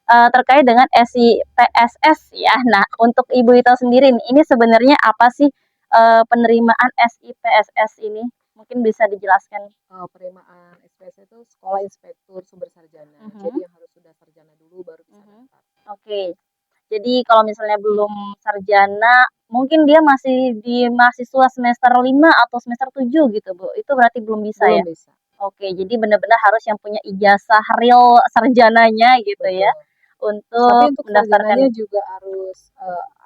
terkait dengan SIPSS ya. Nah, untuk Ibu Ito sendiri nih, ini sebenarnya apa sih penerimaan SIPSS ini? Mungkin bisa dijelaskan. Penerimaan SPS itu Sekolah Inspektur Sumber Sarjana. Mhm, Jadi yang harus sudah sarjana dulu baru bisa mhm. daftar. Oke. Jadi kalau misalnya belum sarjana, mungkin dia masih di mahasiswa semester 5 atau semester 7 gitu, Bu. Itu berarti belum bisa Belum ya? bisa. Oke, jadi benar-benar harus yang punya ijazah real sarjananya gitu ya, Betul. Tapi untuk untuk sarjananya mendaftarkan. juga harus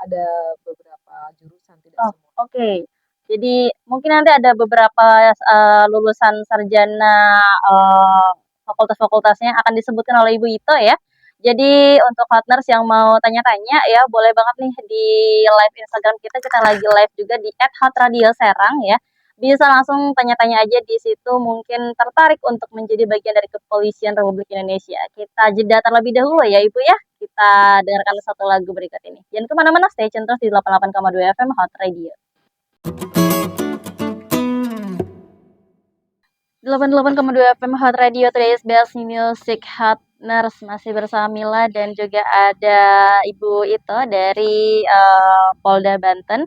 ada beberapa jurusan, tidak Oh, semua. oke. Jadi mungkin nanti ada beberapa lulusan sarjana fakultas-fakultasnya akan disebutkan oleh Ibu Ito ya. Jadi untuk partners yang mau tanya-tanya ya boleh banget nih di live Instagram kita, kita lagi live juga di @hotradio_serang ya. Bisa langsung tanya-tanya aja di situ, mungkin tertarik untuk menjadi bagian dari Kepolisian Republik Indonesia. Kita jeda terlebih dahulu ya Ibu ya. Kita dengarkan satu lagu berikut ini. Jangan kemana-mana, stay tune terus di 88,2 FM Hot Radio. 88,2 FM Hot Radio, today's best music hot nurse, masih bersama Mila dan juga ada Ibu Ito dari Polda Banten.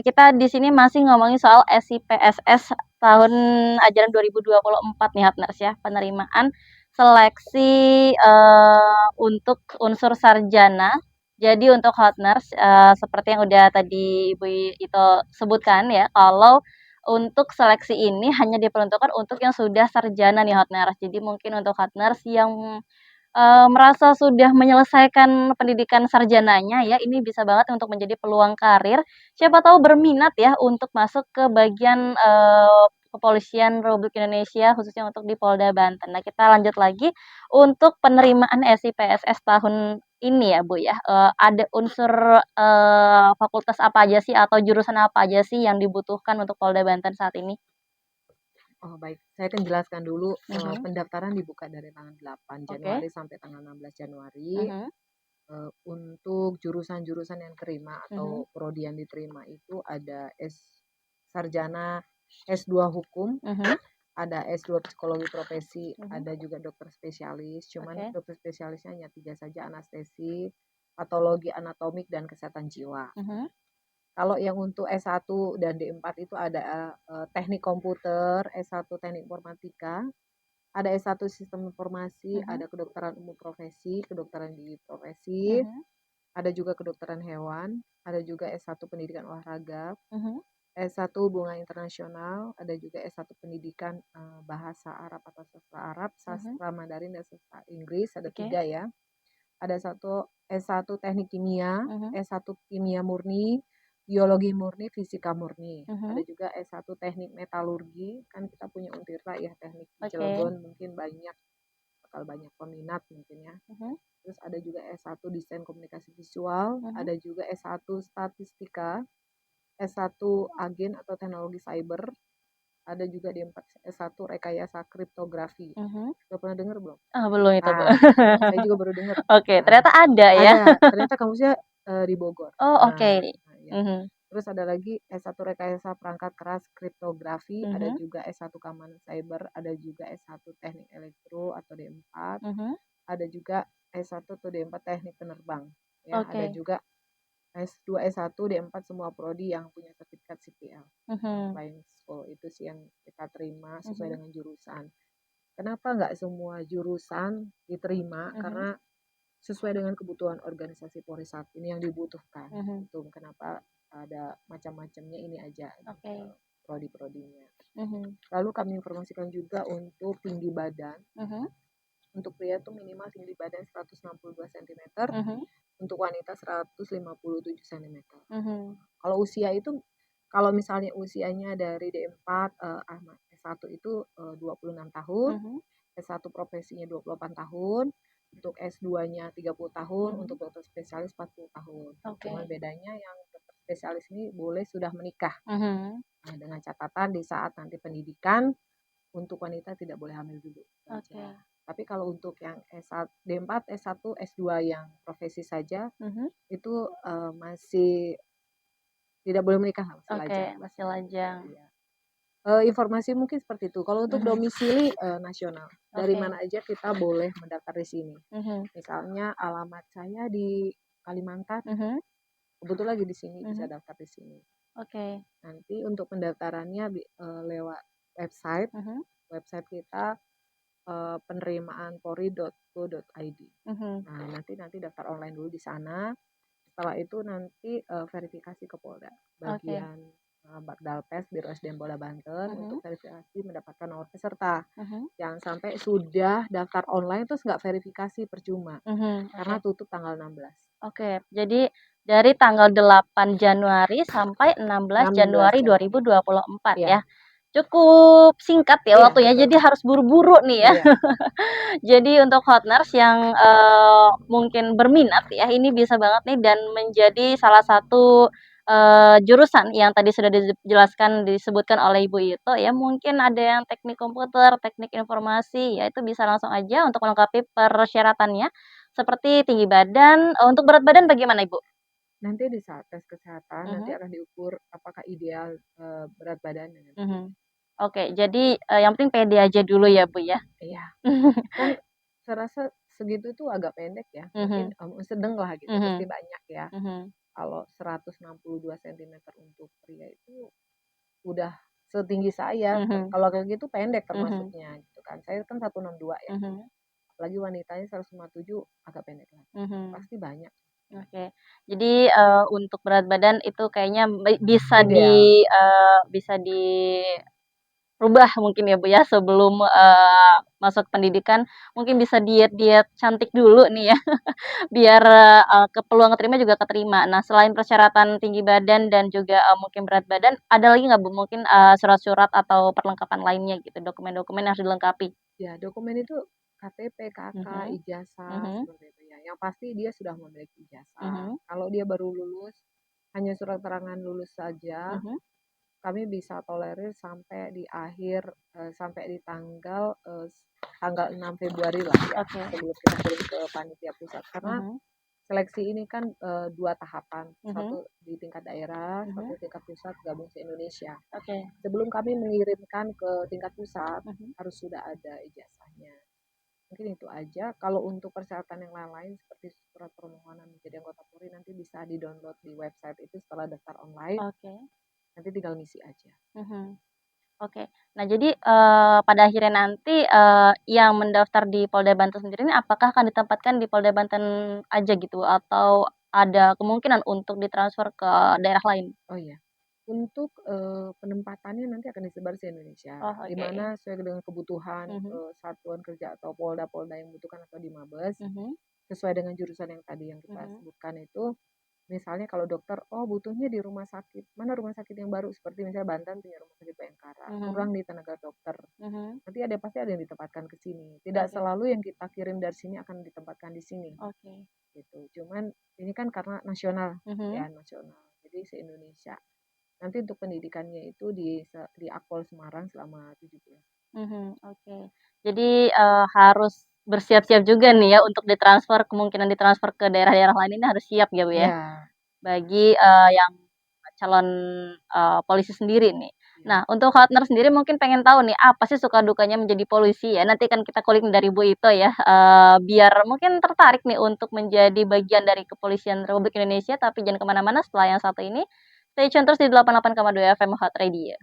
Kita di sini masih ngomongin soal SIPSS tahun ajaran 2024 nih hot nurse ya, penerimaan seleksi untuk unsur sarjana. Jadi untuk hot nurse seperti yang udah tadi Ibu Ito sebutkan ya, kalau untuk seleksi ini hanya diperuntukkan untuk yang sudah sarjana nih hot nurse. Jadi mungkin untuk hot nurse yang merasa sudah menyelesaikan pendidikan sarjananya ya, ini bisa banget untuk menjadi peluang karir. Siapa tahu berminat ya untuk masuk ke bagian Kepolisian Republik Indonesia khususnya untuk di Polda Banten. Nah, kita lanjut lagi untuk penerimaan SIPSS tahun ini ya, Bu ya. Ada unsur fakultas apa aja sih atau jurusan apa aja sih yang dibutuhkan untuk Polda Banten saat ini? Oh, baik. Saya akan jelaskan dulu. Mhm. Pendaftaran dibuka dari tanggal 8 Oke. Januari sampai tanggal 16 Januari. Mhm. Untuk jurusan-jurusan yang terima Mhm. atau prodi yang diterima itu ada Sarjana S2 Hukum, Mhm. ada S2 Psikologi Profesi, Mhm. ada juga dokter spesialis. Cuman Oke. dokter spesialisnya hanya 3 saja, anestesi, patologi anatomik, dan kesehatan jiwa. Mhm. Kalau yang untuk S1 dan D4 itu ada teknik komputer, S1 teknik informatika, ada S1 sistem informasi, Mhm. ada kedokteran umum profesi, kedokteran gigi profesi, Mhm. ada juga kedokteran hewan, ada juga S1 pendidikan olahraga, Mhm. S1 hubungan internasional, ada juga S1 pendidikan bahasa Arab atau sastra Arab, Mhm. sastra Mandarin, dan sastra Inggris, ada Oke. 3 ya. Ada S1 teknik kimia, Mhm. S1 kimia murni, biologi murni, fisika murni. Ada Mhm. juga S1 teknik metalurgi, kan kita punya Untirta ya, teknik di Oke. Cilegon, mungkin bakal banyak peminat mungkin ya. Mhm. Terus ada juga S1 desain komunikasi visual, Mhm. ada juga S1 statistika, S1 agen atau teknologi cyber, ada juga di 4 S1 rekayasa kriptografi. Mhm. Udah pernah dengar belum? Ah, belum itu, Bu. Ah, saya juga baru dengar. Oke, Nah, ternyata ada ya. ada, ternyata kampusnya di Bogor. Oh, Nah, oke. nah ya. Mhm. Terus ada lagi S1 rekayasa perangkat keras kriptografi, ada Mhm. juga S1 keamanan cyber, ada juga S1 teknik elektro atau D4, Mhm. ada juga S1 atau D4 teknik penerbang. Ya, ada Oke. juga S2, S1, D4 semua prodi yang punya sertifikat CPL. Mhm. Flying School itu sih yang kita terima sesuai Mhm. dengan jurusan. Kenapa nggak semua jurusan diterima? Mhm. Karena sesuai dengan kebutuhan organisasi Polri saat ini yang dibutuhkan. Mhm. Itu kenapa ada macam-macamnya ini aja Oke. prodi-prodinya. Mhm. Lalu kami informasikan juga untuk tinggi badan. Mhm. Untuk pria itu minimal tinggi badan 162 cm, Mhm. untuk wanita 157 cm. Mhm. Kalau usia itu, kalau misalnya usianya dari D4 S1 itu 26 tahun, Mhm. S1 profesinya 28 tahun, untuk S2-nya 30 tahun, Mhm. untuk dokter spesialis 40 tahun. Cuman Oke. bedanya yang dokter spesialis ini boleh sudah menikah. Mhm. Nah, dengan catatan di saat nanti pendidikan, untuk wanita tidak boleh hamil dulu Oke. saja. Tapi kalau untuk yang S1, D4, S1, S2 yang profesi saja, Mhm. itu masih tidak boleh menikah, masih Oke, lajang. masih lajang. Iya. Informasi mungkin seperti itu. Kalau untuk domisili, nasional, dari Oke. mana aja kita boleh mendaftar di sini. Mhm. Misalnya alamat saya di Kalimantan, Mhm. kebetulan lagi di sini, bisa Mhm. daftar di sini. Oke. Nanti untuk pendaftarannya lewat website, Mhm. website kita, penerimaanpolri.go.id. Mhm. Nah, nanti daftar online dulu di sana. Setelah itu nanti verifikasi ke Polda, Oke. bagian Bakdalpes Birosdem Polda Banten Mhm. untuk verifikasi mendapatkan nomor peserta. Mhm. Jangan sampai sudah daftar online terus nggak verifikasi, percuma, Mhm. karena Oke. tutup tanggal 16. Oke. Jadi dari tanggal 8 Januari sampai 16 16 Januari Januari. 2024 Iya, ya. Cukup singkat ya iya waktunya, betul. jadi harus buru-buru nih ya. Iya, Jadi untuk Hotners yang mungkin berminat ya, ini bisa banget nih dan menjadi salah satu jurusan yang tadi sudah dijelaskan disebutkan oleh Ibu Ito ya. Mungkin ada yang teknik komputer, teknik informasi, ya itu bisa langsung aja untuk melengkapi persyaratannya seperti tinggi badan. Untuk berat badan bagaimana Ibu? nanti di saat tes kesehatan nanti Mhm. akan diukur apakah ideal berat badannya Mhm. nantinya. Oke, jadi yang penting pede aja dulu ya Bu ya. Iya, kan saya rasa segitu tuh agak pendek ya, mungkin Mhm. sedang lah gitu, mesti Mhm. banyak ya. Mhm. Kalau 162 cm untuk pria itu udah setinggi saya, Mhm. kalau kayak gitu pendek Mhm. termasuknya gitu kan. Saya kan 162 ya, Mhm. apalagi wanitanya 157 agak pendek lagi. Mhm. Pasti banyak. Oke. Jadi, untuk berat badan itu kayaknya bisa Ideal. bisa dirubah mungkin ya, Bu, ya, sebelum, masuk pendidikan mungkin bisa diet-diet cantik dulu nih ya, biar, peluang keterima juga keterima. Nah, selain persyaratan tinggi badan dan juga, mungkin berat badan, ada lagi nggak, Bu, mungkin, surat-surat atau perlengkapan lainnya gitu, dokumen-dokumen yang harus dilengkapi? Ya, dokumen itu KTP, KK, Mhm. ijazah, Mhm. seperti itu ya. Yang pasti dia sudah memiliki ijazah. Mhm. Kalau dia baru lulus, hanya surat keterangan lulus saja, Mhm. kami bisa tolerir sampai di akhir, sampai di tanggal 6 Februari lah ya, Oke. sebelum kita kirim ke panitia pusat. Karena Mhm. seleksi ini kan 2 tahapan, Mhm. satu di tingkat daerah, satu Mhm. tingkat pusat gabung se-Indonesia. Oke. Sebelum kami mengirimkan ke tingkat pusat, Mhm. harus sudah ada ijazahnya. Mungkin itu aja. Kalau untuk persyaratan yang lain-lain seperti surat permohonan menjadi anggota Polri nanti bisa di-download di website itu setelah daftar online, Oke. nanti tinggal ngisi aja. Mhm. Oke. Nah, jadi, pada akhirnya nanti, yang mendaftar di Polda Banten sendiri ini apakah akan ditempatkan di Polda Banten aja gitu atau ada kemungkinan untuk ditransfer ke daerah lain? Oh iya, untuk, penempatannya nanti akan disebar se-Indonesia, Oh, di oke. mana sesuai dengan kebutuhan, Mhm. satuan kerja atau polda-polda yang membutuhkan atau di Mabes, Mhm. sesuai dengan jurusan yang tadi yang kita Mhm. sebutkan itu. Misalnya kalau dokter, oh butuhnya di rumah sakit, mana rumah sakit yang baru seperti misalnya Banten punya rumah sakit Bayangkara, Mhm. kurang di tenaga dokter. Mhm. Nanti pasti ada yang ditempatkan ke sini. Tidak Oke. selalu yang kita kirim dari sini akan ditempatkan di sini, Oke. gitu. Cuman ini kan karena nasional, Mhm. ya nasional. Jadi se-Indonesia. Nanti untuk pendidikannya itu di Akpol Semarang selama 7 bulan. Mhm. Oke. Jadi, harus bersiap-siap juga nih ya untuk ditransfer, kemungkinan ditransfer ke daerah-daerah lain ini harus siap ya, Bu, ya? Ya, Bagi, yang calon, polisi sendiri nih. ya. Nah, untuk Hotner sendiri mungkin pengen tahu nih, apa sih suka dukanya menjadi polisi ya? Nanti kan kita kulik dari Bu Ito ya, biar mungkin tertarik nih untuk menjadi bagian dari Kepolisian Republik Indonesia, tapi jangan kemana mana setelah yang satu ini, stay tune terus di 88,2 FM Hot Radio.